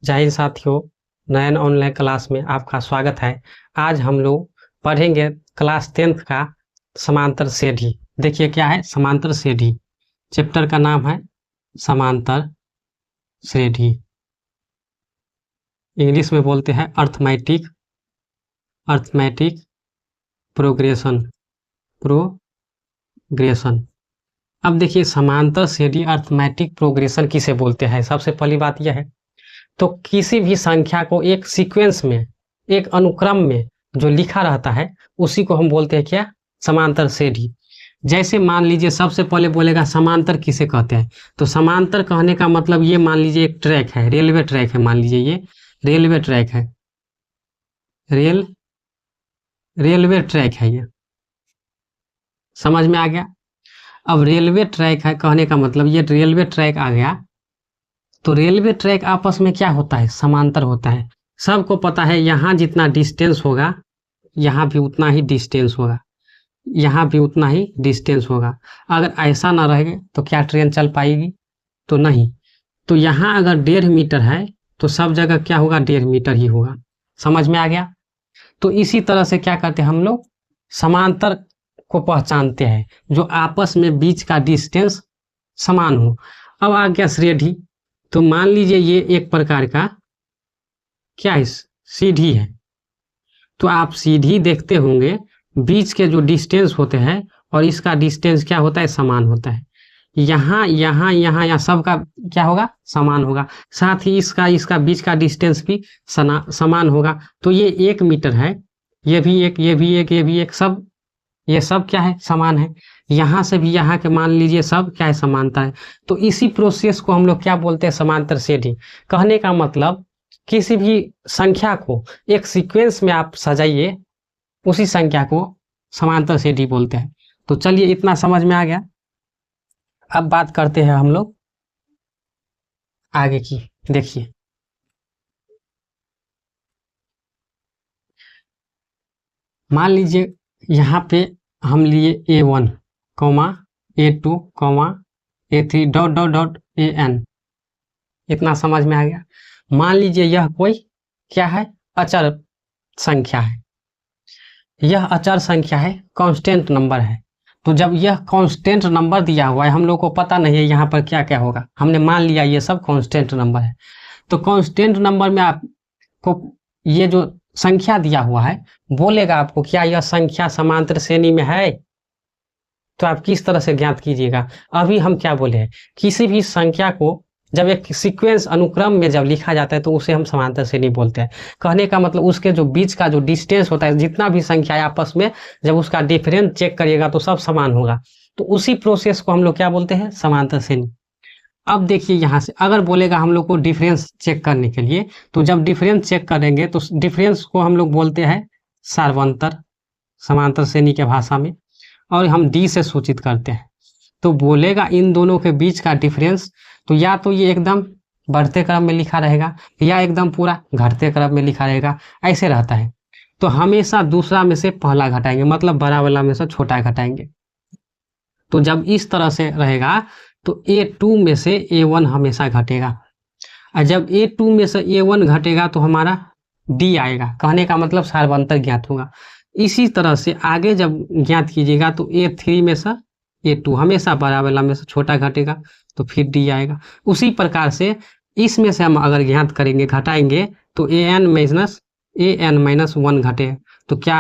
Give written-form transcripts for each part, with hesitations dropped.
जय हिंद साथियों, नयन online class में आपका स्वागत है। आज हम लोग पढ़ेंगे क्लास 10th का समांतर श्रेणी। देखिए क्या है समांतर श्रेणी। चैप्टर का नाम है समांतर श्रेणी। इंग्लिश में बोलते हैं अर्थमेटिक प्रोग्रेशन। अब देखिए समांतर श्रेणी अर्थमेटिक प्रोग्रेशन किसे बोलते हैं। सबसे पहली बात यह है, तो किसी भी संख्या को एक सीक्वेंस में, एक अनुक्रम में जो लिखा रहता है उसी को हम बोलते हैं क्या, समांतर श्रेणी। जैसे मान लीजिए सबसे पहले बोलेगा समांतर किसे कहते हैं, तो समांतर कहने का मतलब ये मान लीजिए एक ट्रैक है, रेलवे ट्रैक है, मान लीजिए ये रेलवे ट्रैक है, रेलवे ट्रैक है, ये समझ में आ गया। अब रेलवे ट्रैक है कहने का मतलब ये रेलवे ट्रैक आ गया, तो रेलवे ट्रैक आपस में क्या होता है, समांतर होता है। सबको पता है यहाँ जितना डिस्टेंस होगा यहाँ भी उतना ही डिस्टेंस होगा, यहाँ भी उतना ही डिस्टेंस होगा। अगर ऐसा ना रहे तो क्या ट्रेन चल पाएगी, तो नहीं। तो यहाँ अगर 1.5 मीटर है तो सब जगह क्या होगा, 1.5 मीटर ही होगा। समझ में आ गया। तो इसी तरह से क्या करते हैं हम लोग, समांतर को पहचानते हैं जो आपस में बीच का डिस्टेंस समान हो। अब आ गया श्रेणी। तो मान लीजिए ये एक प्रकार का क्या है, सीढ़ी है। तो आप सीढ़ी देखते होंगे, बीच के जो डिस्टेंस होते हैं और इसका डिस्टेंस क्या होता है, समान होता है। यहाँ सबका क्या होगा, समान होगा। साथ ही इसका बीच का डिस्टेंस भी समान होगा। तो ये 1 मीटर है, ये भी एक, ये भी एक, ये भी एक, सब ये सब क्या है, समान है। यहाँ से भी यहाँ के मान लीजिए सब क्या है, समानता है। तो इसी प्रोसेस को हम लोग क्या बोलते हैं, समांतर श्रेणी। कहने का मतलब किसी भी संख्या को एक सीक्वेंस में आप सजाइए, उसी संख्या को समांतर श्रेणी बोलते हैं। तो चलिए इतना समझ में आ गया। अब बात करते हैं हम लोग आगे की। देखिए मान लीजिए यहाँ पे हम लिए A1, A2, A3 dot dot dot AN। इतना समझ में आ गया। मान लीजिए यह कोई क्या है, अचर संख्या है। यह अचर संख्या है, कांस्टेंट नंबर है। तो जब यह कांस्टेंट नंबर दिया हुआ है, हम लोग को पता नहीं है यहाँ पर क्या क्या होगा, हमने मान लिया ये सब कांस्टेंट नंबर है। तो कांस्टेंट नंबर में आपको ये जो संख्या दिया हुआ है बोलेगा आपको क्या यह संख्या समांतर श्रेणी में है। तो आप किस तरह से ज्ञात कीजिएगा। अभी हम क्या बोले हैं, किसी भी संख्या को जब एक सीक्वेंस अनुक्रम में जब लिखा जाता है तो उसे हम समांतर श्रेणी बोलते हैं। कहने का मतलब उसके जो बीच का जो डिस्टेंस होता है, जितना भी संख्या है आपस में, जब उसका डिफरेंस चेक करिएगा तो सब समान होगा। तो उसी प्रोसेस को हम लोग क्या बोलते हैं, समांतर श्रेणी। अब देखिए यहाँ से अगर बोलेगा हम लोग को डिफरेंस चेक करने के लिए, तो जब डिफरेंस चेक करेंगे तो डिफरेंस को हम लोग बोलते हैं सार्वंतर, समांतर श्रेणी के भाषा में, और हम डी से सूचित करते हैं। तो बोलेगा इन दोनों के बीच का डिफरेंस, तो या तो ये एकदम बढ़ते क्रम में लिखा रहेगा या एकदम पूरा घटते क्रम में लिखा रहेगा, ऐसे रहता है। तो हमेशा दूसरा में से पहला घटाएंगे, मतलब बड़ा वाला में से छोटा घटाएंगे। तो जब इस तरह से रहेगा तो A2 में से A1 हमेशा घटेगा, और जब A2 में से A1 घटेगा तो हमारा D आएगा। कहने का मतलब सार्वंतर ज्ञात होगा। इसी तरह से आगे जब ज्ञात कीजिएगा तो A3 में से A2 हमेशा बड़ा वाला में से छोटा घटेगा, तो फिर D आएगा। उसी प्रकार से इसमें से हम अगर ज्ञात करेंगे, घटाएंगे, तो AN माइनस 1 घटे तो क्या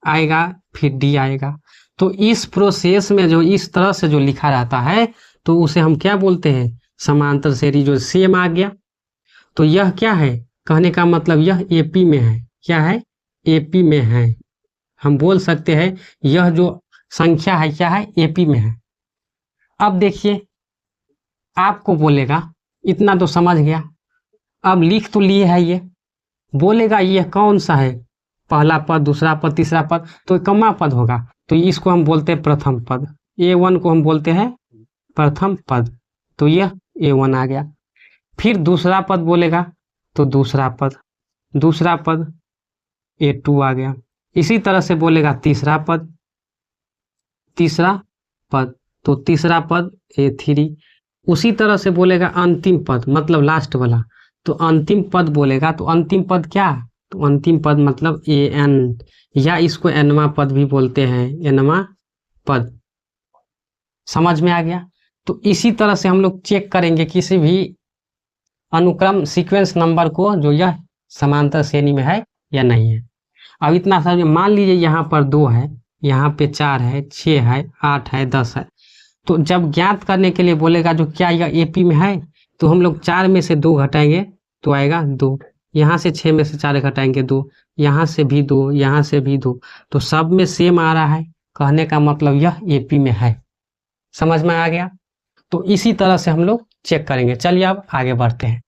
आएगा फिर D आएगा। तो इस प्रोसेस में जो इस तरह से जो लिखा रहता है तो उसे हम क्या बोलते हैं, समांतर श्रेणी। जो सेम आ गया, तो यह क्या है, कहने का मतलब यह AP में है। क्या है, AP में है। हम बोल सकते हैं यह जो संख्या है क्या है, AP में है। अब देखिए आपको बोलेगा, इतना तो समझ गया। अब लिख तो लिए है, ये बोलेगा यह कौन सा है, पहला पद, दूसरा पद, तीसरा पद, तो कमा पद होगा। तो इसको हम बोलते हैं प्रथम पद। A1 को हम बोलते हैं प्रथम पद, तो यह A1 आ गया। फिर दूसरा पद बोलेगा तो दूसरा पद A2 आ गया। इसी तरह से बोलेगा तीसरा पद तो तीसरा पद A3। उसी तरह से बोलेगा अंतिम पद, मतलब लास्ट वाला, तो अंतिम पद बोलेगा तो अंतिम पद क्या, तो अंतिम पद मतलब ए एन, या इसको एनवा पद भी बोलते हैं, एनवा पद। समझ में आ गया। तो इसी तरह से हम लोग चेक करेंगे किसी भी अनुक्रम सीक्वेंस नंबर को जो यह समांतर श्रेणी में है या नहीं है। अब इतना समझ, मान लीजिए यहाँ पर 2 है, यहाँ पे 4 है, 6 है, 8 है, 10 है। तो जब ज्ञात करने के लिए बोलेगा जो क्या यह एपी में है, तो हम लोग 4 में से 2 घटाएंगे तो आएगा 2, यहाँ से 6 में से 4 घटाएंगे 2, यहाँ से भी 2, यहाँ से भी 2, तो सब में सेम आ रहा है, कहने का मतलब यह एपी में है। समझ में आ गया। तो इसी तरह से हम लोग चेक करेंगे। चलिए अब आगे बढ़ते हैं।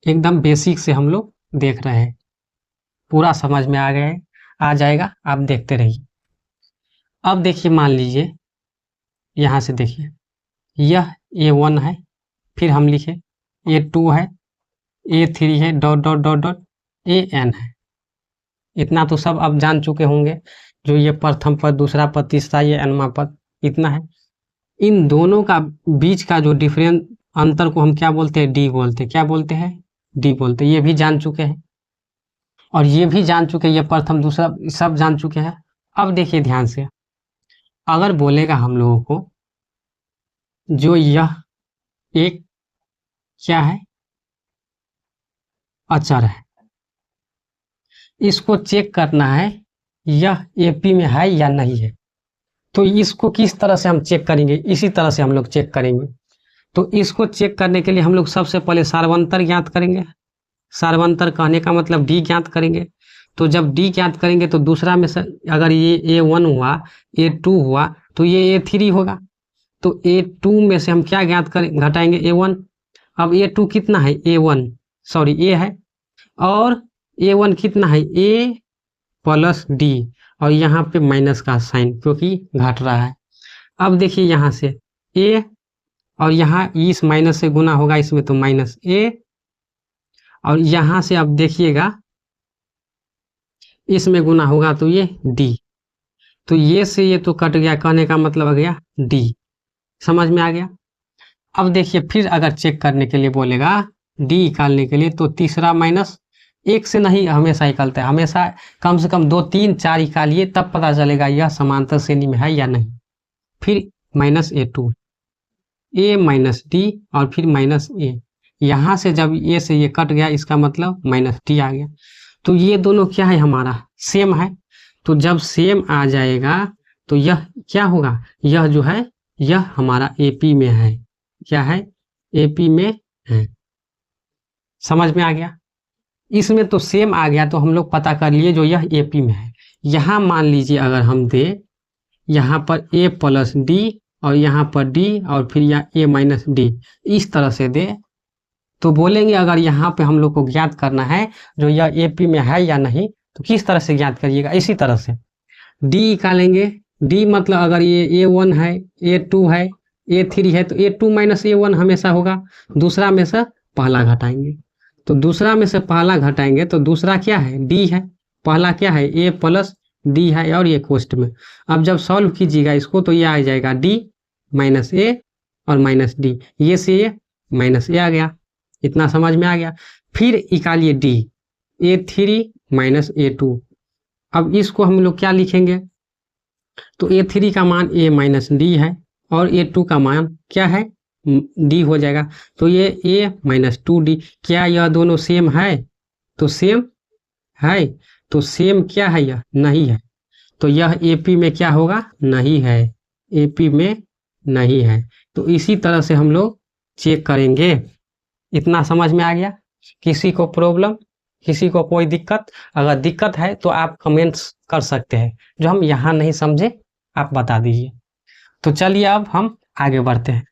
एकदम बेसिक से हम लोग देख रहे हैं, पूरा समझ में आ गया है, आ जाएगा, आप देखते रहिए। अब देखिए, मान लीजिए यहाँ से देखिए, यह A1 है, फिर हम लिखे A2 है, A3 है, dot dot dot dot AN है। इतना तो सब आप जान चुके होंगे, जो ये प्रथम पद, दूसरा पद, तीसरा ये nवां पद, इतना है। इन दोनों का बीच का जो डिफरेंस अंतर को हम क्या बोलते हैं, डी बोलते हैं। क्या बोलते हैं, डी बोलते हैं। ये भी जान चुके हैं और ये भी जान चुके हैं, ये प्रथम दूसरा सब जान चुके हैं। अब देखिए ध्यान से, अगर बोलेगा हम लोगों को जो यह एक क्या है, अचर है, इसको चेक करना है यह एपी में है या नहीं है। तो इसको किस तरह से हम चेक करेंगे, इसी तरह से हम लोग चेक करेंगे। तो इसको चेक करने के लिए हम लोग सबसे पहले सार्वंतर ज्ञात करेंगे। सार्वंतर कहने का मतलब डी ज्ञात करेंगे। तो जब डी ज्ञात करेंगे तो दूसरा में से अगर ये A1 हुआ, A2 हुआ, तो ये A3 होगा। तो A2 में से हम क्या ज्ञात करें, घटाएंगे A1। अब A2 कितना है, A1 सॉरी A है, और A1 कितना है, A प्लस डी, और यहाँ पे माइनस का साइन क्योंकि घट रहा है। अब देखिए यहाँ से A, और यहाँ इस माइनस से गुना होगा इसमें, तो माइनस A, और यहाँ से अब देखिएगा इसमें गुना होगा तो ये D। तो ये से ये तो कट गया, कहने का मतलब आ गया D। समझ में आ गया। अब देखिए फिर अगर चेक करने के लिए बोलेगा D निकालने के लिए, तो तीसरा माइनस, एक से नहीं हमेशा निकलता है, हमेशा कम से कम 2, 3, 4 निकालिए, तब पता चलेगा यह समांतर श्रेणी में है या नहीं। फिर minus A2, A minus D, और फिर माइनस A। यहाँ से जब A से ये कट गया, इसका मतलब माइनस D आ गया। तो ये दोनों क्या है, हमारा सेम है। तो जब सेम आ जाएगा तो यह क्या होगा, यह जो है यह हमारा एपी में है। क्या है, एपी में है। समझ में आ गया। इसमें तो सेम आ गया, तो हम लोग पता कर लिए जो यह एपी में है। यहाँ मान लीजिए अगर हम दे यहाँ पर A प्लस डी, और यहाँ पर D, और फिर यहाँ A माइनस डी, इस तरह से दे, तो बोलेंगे अगर यहाँ पे हम लोग को ज्ञात करना है जो यह एपी में है या नहीं, तो किस तरह से ज्ञात करिएगा, इसी तरह से डी निकालेंगे। डी मतलब अगर ये A1 है, A2 है, A3 है, तो A2 माइनस A1 हमेशा होगा। दूसरा में से पहला घटाएंगे, तो दूसरा में से पहला घटाएंगे तो दूसरा क्या है, D है। पहला क्या है, A प्लस डी है, और ये कोष्ट में। अब जब सॉल्व कीजिएगा इसको तो ये आ जाएगा D माइनस A और माइनस D, ये से ये माइनस A आ गया। इतना समझ में आ गया। फिर निकालिए D, A3 माइनस A2। अब इसको हम लोग क्या लिखेंगे, तो A3 का मान A माइनस डी है, और A2 का मान क्या है, D हो जाएगा। तो ये A माइनस 2D। क्या यह दोनों सेम है, तो सेम है। तो सेम क्या है, यह नहीं है, तो यह एपी में क्या होगा, नहीं है, एपी में नहीं है। तो इसी तरह से हम लोग चेक करेंगे। इतना समझ में आ गया। किसी को प्रॉब्लम, किसी को कोई दिक्कत, अगर दिक्कत है तो आप कमेंट्स कर सकते हैं, जो हम यहाँ नहीं समझे आप बता दीजिए। तो चलिए अब हम आगे बढ़ते हैं,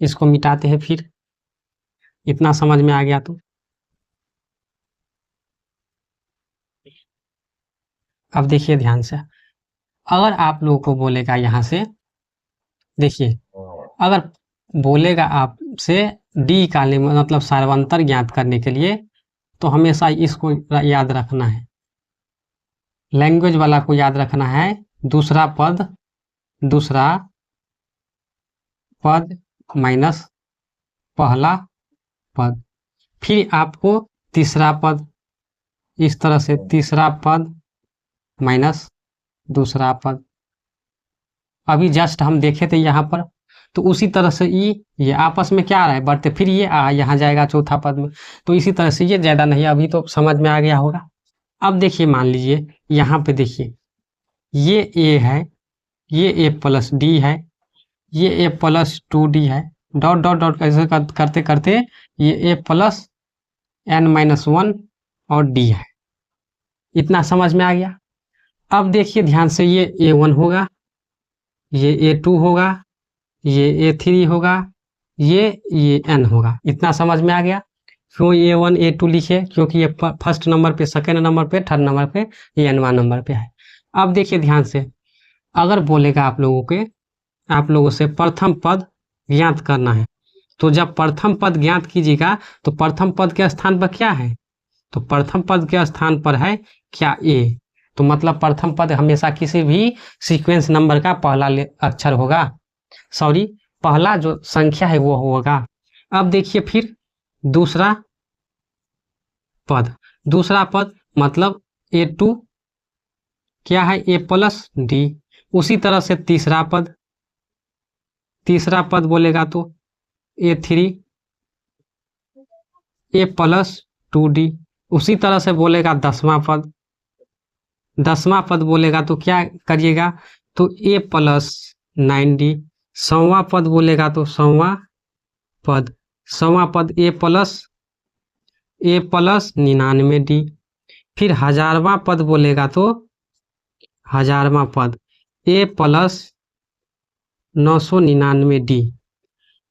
इसको मिटाते हैं। फिर इतना समझ में आ गया तो अब देखिए ध्यान से, अगर आप लोगों को बोलेगा यहाँ से, देखिए अगर बोलेगा आपसे डी निकालने मतलब सार्वंतर ज्ञात करने के लिए, तो हमेशा इसको याद रखना है, लैंग्वेज वाला को याद रखना है। दूसरा पद दूसरा पद माइनस पहला पद, फिर आपको तीसरा पद, इस तरह से तीसरा पद माइनस दूसरा पद। अभी जस्ट हम देखे थे यहाँ पर, तो उसी तरह से ये आपस में क्या आ रहा है, बढ़ते, फिर ये यहाँ जाएगा चौथा पद में, तो इसी तरह से ये ज़्यादा नहीं, अभी तो समझ में आ गया होगा। अब देखिए मान लीजिए यहाँ पे देखिए ये ए है, ये ए प्लस डी है, ये ए प्लस 2d है, डॉट डॉट डॉट ऐसे करते करते ये ए प्लस n-1 और डी है। इतना समझ में आ गया। अब देखिए ध्यान से, ये a1 होगा, ये a2 होगा, ये a3 होगा, ये n होगा। इतना समझ में आ गया। क्यों a1 a2 लिखे, क्योंकि ये फर्स्ट नंबर पे, सेकेंड नंबर पे, थर्ड नंबर पे, ये nवां नंबर पे है। अब देखिए ध्यान से, अगर बोलेगा आप लोगों से प्रथम पद ज्ञात करना है, तो जब प्रथम पद ज्ञात कीजिएगा तो प्रथम पद के स्थान पर क्या है, तो प्रथम पद के स्थान पर है क्या, ए। तो मतलब प्रथम पद हमेशा किसी भी सीक्वेंस नंबर का पहला अक्षर होगा, सॉरी पहला जो संख्या है वो होगा। अब देखिए फिर दूसरा पद मतलब a2 क्या है, a प्लस डी। उसी तरह से तीसरा पद बोलेगा तो a3 a प्लस 2d। उसी तरह से बोलेगा दसवां पद बोलेगा तो क्या करिएगा, तो a प्लस 9d। सौवां पद बोलेगा तो सौवां पद a प्लस 99d। फिर हजारवां पद बोलेगा तो हजारवां पद a प्लस 999d।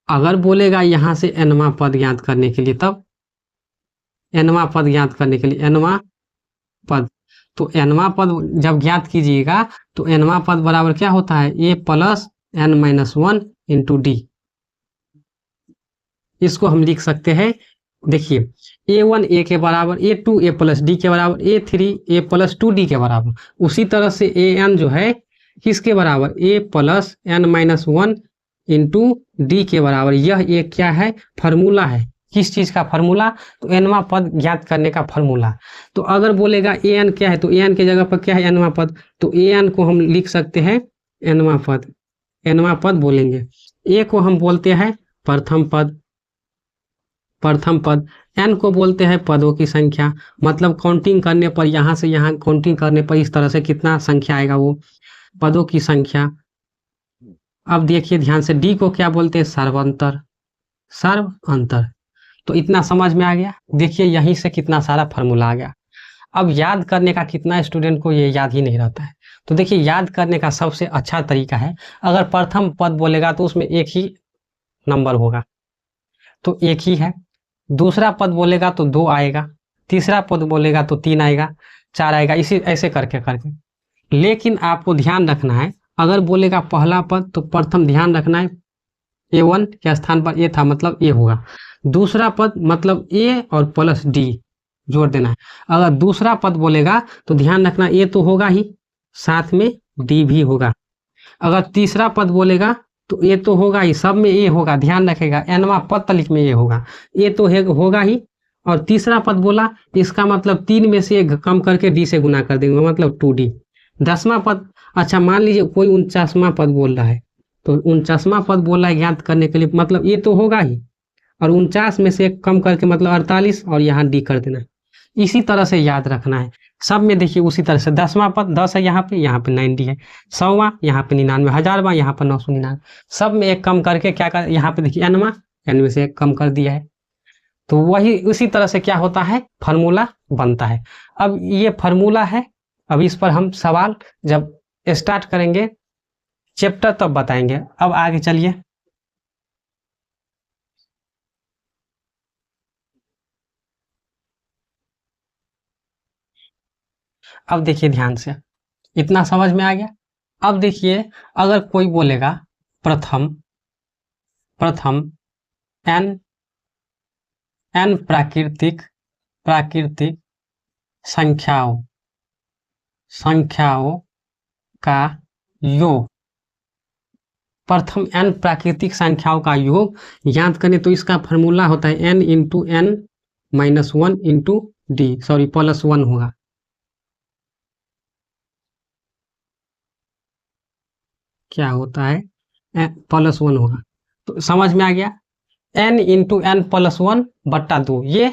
अगर बोलेगा यहाँ से nवां पद ज्ञात करने के लिए, तब nवां पद ज्ञात करने के लिए nवां पद, तो nवां पद जब ज्ञात कीजिएगा तो nवां पद बराबर क्या होता है, a plus n-1 into D. इसको हम लिख सकते हैं, देखिए a1 a के बराबर, a2 a प्लस डी के बराबर, a3 a प्लस 2d के बराबर। उसी तरह से an जो है किसके बराबर, a plus n-1 into D के बराबर। यह एक क्या है, फार्मूला है। किस चीज़ का फार्मूला, तो nवां पद ज्ञात करने का फार्मूला। तो अगर बोलेगा an क्या है, तो an के जगह पर क्या है, nवां पद, तो an को हम लिख सकते हैं nवां पद बोलेंगे। a को हम बोलते हैं प्रथम पद, n को बोलते हैं पदों की संख्या। मतलब काउंटिंग करने पर, यहाँ से यहाँ काउंटिंग करने पर इस तरह से कितना संख्या आएगा, वो पदों की संख्या। अब देखिए ध्यान से, d को क्या बोलते हैं, सर्व अंतर। तो इतना समझ में आ गया। देखिए यहीं से कितना सारा फार्मूला आ गया। अब याद करने का कितना स्टूडेंट को ये याद ही नहीं रहता है, तो देखिए याद करने का सबसे अच्छा तरीका है, अगर प्रथम पद बोलेगा तो उसमें एक ही नंबर होगा, तो एक ही है। दूसरा पद बोलेगा तो 2 आएगा, तीसरा पद बोलेगा तो 3 आएगा, 4 आएगा, इसी ऐसे करके लेकिन आपको ध्यान रखना है, अगर बोलेगा पहला पद तो प्रथम ध्यान रखना है a1 के स्थान पर a था, मतलब a होगा। दूसरा पद मतलब a और प्लस d जोड़ देना है। अगर दूसरा पद बोलेगा तो ध्यान रखना a तो होगा ही, साथ में d भी होगा। अगर तीसरा पद बोलेगा तो a तो होगा ही, सब में a होगा, ध्यान रखेगा, nवां पद तलिक में a होगा, a तो होगा ही। और तीसरा पद बोला, इसका मतलब 3 में से 1 कम करके d से गुना कर देंगे, मतलब 2d। 10वां पद, अच्छा मान लीजिए कोई 49वां पद बोल रहा है, तो 49वां पद बोल रहा है ज्ञात करने के लिए, मतलब ये तो होगा ही, और 49 में से 1 कम करके मतलब 48, और यहाँ डी कर देना है। इसी तरह से याद रखना है सब में। देखिए उसी तरह से 10वां पद 10 है, यहाँ पे 90 है, 100वां यहाँ पे 99, हजारवां यहाँ पर 999, सब में 1 कम करके क्या कर, यहाँ पे देखिए n में से 1 कम कर दिया है। तो वही उसी तरह से क्या होता है, फार्मूला बनता है। अब ये फार्मूला है, अब इस पर हम सवाल जब स्टार्ट करेंगे चैप्टर तब बताएंगे। अब आगे चलिए, अब देखिए ध्यान से, इतना समझ में आ गया। अब देखिए अगर कोई बोलेगा प्रथम n प्राकृतिक संख्याओं का योग प्रथम n प्राकृतिक संख्याओं का योग ज्ञात करें तो इसका फॉर्मूला होता है n into n minus 1 into D, sorry plus 1 होगा। क्या होता है, प्लस 1 होगा। तो समझ में आ गया, n इंटू n प्लस 1 बट्टा 2, ये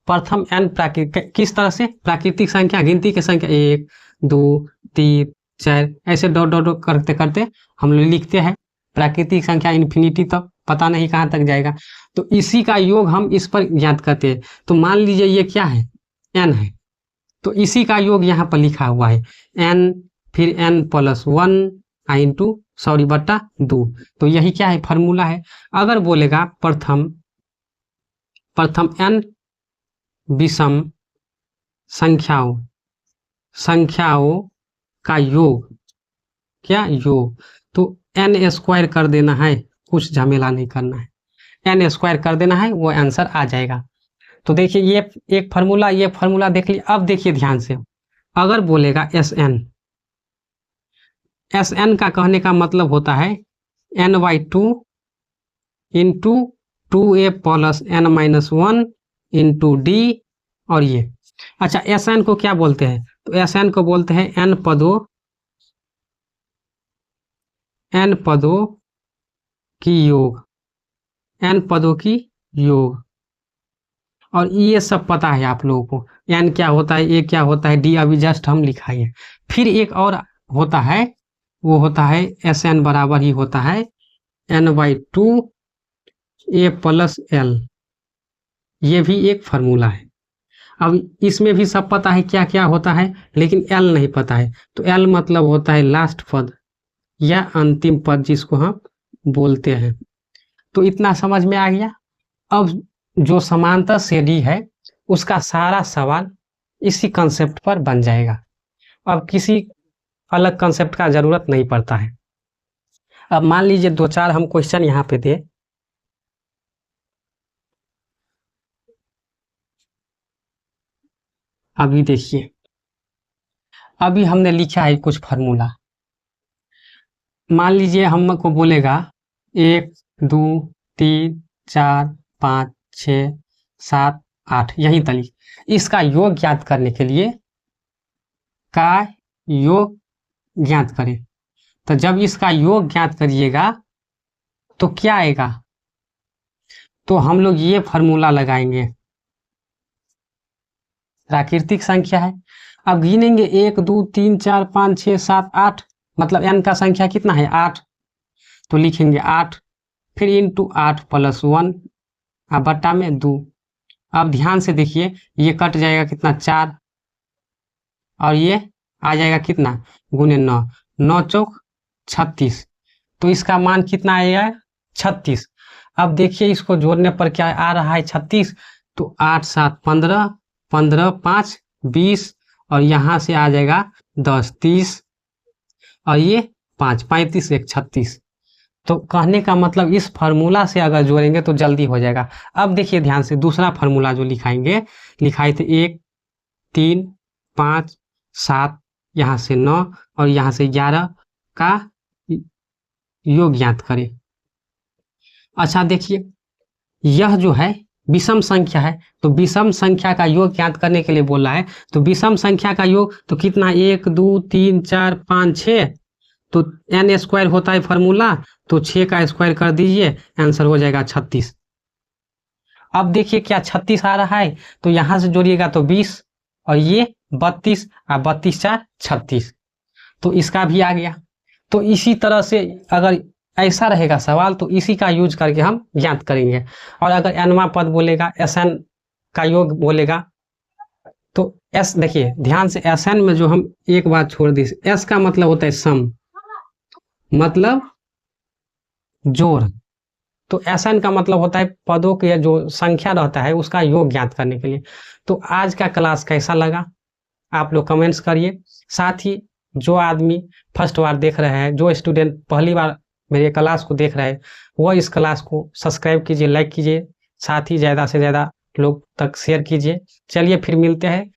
प्रथम n प्राकृतिक, किस तरह से प्राकृतिक संख्या गिनती की संख्या 1 2 3 4 ऐसे डॉट डॉट डॉट करते करते हम लोग लिखते हैं प्राकृतिक संख्या इन्फिनिटी तक, पता नहीं कहाँ तक जाएगा। तो इसी का योग हम इस पर ज्ञात करते हैं। तो मान लीजिए ये क्या है, n है, तो इसी का योग यहाँ पर लिखा हुआ है n, फिर n प्लस 1 इंटू सॉरी बट्टा 2। तो यही क्या है, फॉर्मूला है। अगर बोलेगा प्रथम n विषम संख्याओं का योग, क्या योग, तो n स्क्वायर कर देना है, कुछ झमेला नहीं करना है, n स्क्वायर कर देना है, वो आंसर आ जाएगा। तो देखिए ये एक फार्मूला, ये फार्मूला देख लीजिए। अब देखिए ध्यान से, अगर बोलेगा Sn का कहने का मतलब होता है n/2 into 2a plus n minus 1 into D. और ये अच्छा, Sn को क्या बोलते हैं, तो Sn को बोलते हैं n पदों की योग, n पदों की योग। और ये सब पता है आप लोगों को, n क्या होता है, a क्या होता है, d अभी जस्ट हम लिखाए हैं। फिर एक और होता है, वो होता है Sn बराबर ही होता है n/2 a प्लस l, ये भी एक फार्मूला है। अब इसमें भी सब पता है क्या क्या होता है, लेकिन l नहीं पता है। तो l मतलब होता है लास्ट पद या अंतिम पद, जिसको हम बोलते हैं। तो इतना समझ में आ गया। अब जो समांतर श्रेणी है उसका सारा सवाल इसी कंसेप्ट पर बन जाएगा, अब किसी अलग कंसेप्ट का जरूरत नहीं पड़ता है। अब मान लीजिए 2-4 हम क्वेश्चन यहाँ पे दे, अभी देखिए, अभी हमने लिखा है कुछ फार्मूला। मान लीजिए हमको बोलेगा 1 2 3 4 5 6 7 8 यहीं तक, इसका योग ज्ञात करने के लिए का योग ज्ञात करें। तो जब इसका योग ज्ञात करिएगा तो क्या आएगा, तो हम लोग ये फार्मूला लगाएंगे, प्राकृतिक संख्या है। अब गिनेंगे 1 2 3 4 5 6 7 8, मतलब n का संख्या कितना है 8, तो लिखेंगे 8, फिर इंटू 8 प्लस 1 बट्टा में 2। अब ध्यान से देखिए, ये कट जाएगा कितना 4, और ये आ जाएगा कितना गुने 9, 9 चौक 36, तो इसका मान कितना आएगा 36। अब देखिए इसको जोड़ने पर क्या आ रहा है 36, तो 8 7 15, 15 5 20, और यहाँ से आ जाएगा 10 30, और ये 5 35 1 36। तो कहने का मतलब इस फार्मूला से अगर जोड़ेंगे तो जल्दी हो जाएगा। अब देखिए ध्यान से, दूसरा फार्मूला जो लिखाएंगे, लिखाए थे 1 3 5 7, यहाँ से 9 और यहाँ से 11 का योग ज्ञात करें। अच्छा देखिए, यह जो है विषम संख्या है, तो विषम संख्या का योग ज्ञात करने के लिए बोला है। तो विषम संख्या का योग तो कितना 1 2 3 4 5 6, तो n स्क्वायर होता है फार्मूला, तो 6 का स्क्वायर कर दीजिए, आंसर हो जाएगा 36। अब देखिए क्या 36 आ रहा है, तो यहाँ से जोड़िएगा तो 20, और ये 32 और 32 4 36, तो इसका भी आ गया। तो इसी तरह से अगर ऐसा रहेगा सवाल, तो इसी का यूज करके हम ज्ञात करेंगे। और अगर nवां पद बोलेगा, Sn का योग बोलेगा, तो S देखिए ध्यान से, Sn में जो हम एक बात छोड़ दी, S का मतलब होता है सम, मतलब जोड़। तो Sn का मतलब होता है पदों के जो संख्या रहता है उसका योग ज्ञात करने के लिए। तो आज का क्लास कैसा लगा आप लोग कमेंट्स करिए। साथ ही जो आदमी फर्स्ट बार देख रहे हैं, जो स्टूडेंट पहली बार मेरे क्लास को देख रहे हैं, वह इस क्लास को सब्सक्राइब कीजिए, लाइक कीजिए, साथ ही ज़्यादा से ज़्यादा लोग तक शेयर कीजिए। चलिए फिर मिलते हैं